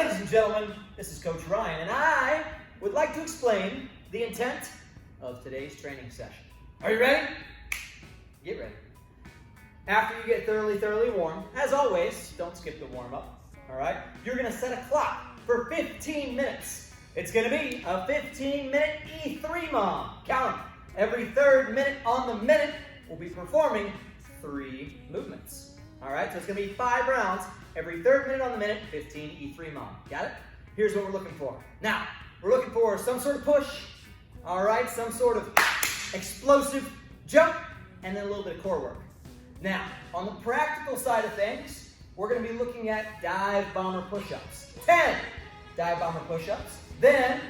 Ladies and gentlemen, this is Coach Ryan, and I would like to explain the intent of today's training session. Are you ready? Get ready. After you get thoroughly warm, as always, don't skip the warm-up, all right? You're going to set a clock for 15 minutes. It's going to be a 15-minute E3 mom. Count them. Every third minute on the minute, we'll be performing 3 movements. All right, so it's going to be 5 rounds. Every third minute on the minute, 15 E3 mom. Got it? Here's what we're looking for. Now, we're looking for some sort of push, all right, some sort of explosive jump, and then a little bit of core work. Now, on the practical side of things, we're going to be looking at dive bomber push-ups. 10 dive bomber push-ups. Then,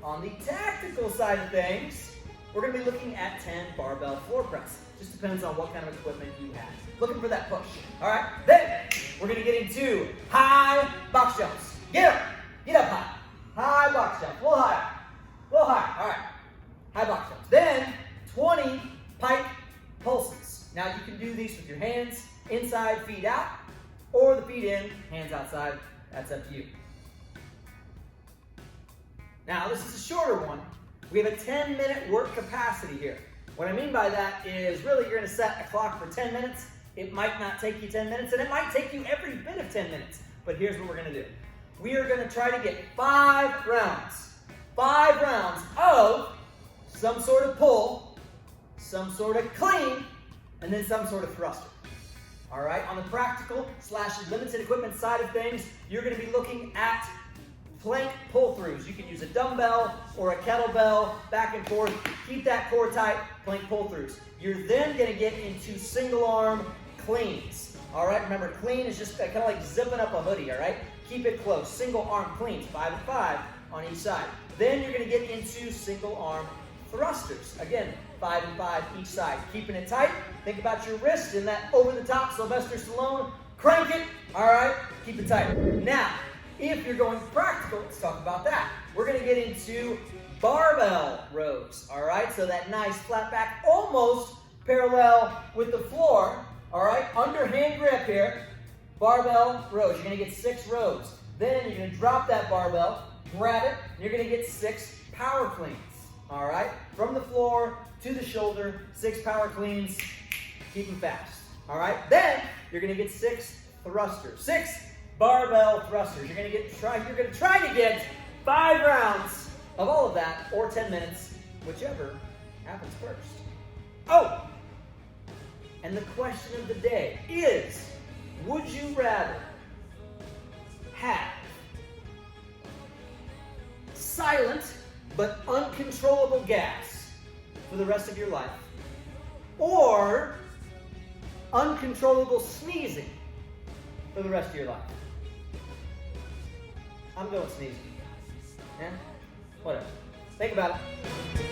on the tactical side of things, we're going to be looking at 10 barbell floor press. Just depends on what kind of equipment you have. Looking for that push. All right? Then, we're going to get into high box jumps. Get up. Get up high. High box jumps. A little higher. A little higher. All right. High box jumps. Then, 20 pike pulses. Now, you can do these with your hands inside, feet out, or the feet in, hands outside. That's up to you. Now, this is a shorter one. We have a 10-minute work capacity here. What I mean by that is really you're going to set a clock for 10 minutes. It might not take you 10 minutes, and it might take you every bit of 10 minutes. But here's what we're going to do. We are going to try to get 5 rounds. 5 rounds of some sort of pull, some sort of clean, and then some sort of thruster. All right? On the practical / limited equipment side of things, you're going to be looking at plank pull-throughs. You can use a dumbbell or a kettlebell, back and forth. Keep that core tight, plank pull-throughs. You're then going to get into single-arm cleans. All right, remember, clean is just kind of like zipping up a hoodie, all right? Keep it close. Single-arm cleans, 5 and 5 on each side. Then you're going to get into single-arm thrusters. Again, 5 and 5 each side. Keeping it tight. Think about your wrist in that over-the-top Sylvester Stallone. Crank it, all right? Keep it tight. Now, if you're going practical, let's talk about that. We're going to get into barbell rows, all right? So that nice flat back, almost parallel with the floor, all right? Underhand grip here, barbell rows. You're going to get 6 rows. Then you're going to drop that barbell, grab it, and you're going to get 6 power cleans, all right? From the floor to the shoulder, 6 power cleans. Keep them fast, all right? Then you're going to get 6 thrusters, 6 barbell thrusters. You're going to try to get 5 rounds of all of that, or 10 minutes, whichever happens first. Oh, and the question of the day is, would you rather have silent but uncontrollable gas for the rest of your life, or uncontrollable sneezing for the rest of your life? I'm going sneezing. Yeah? Whatever. Think about it.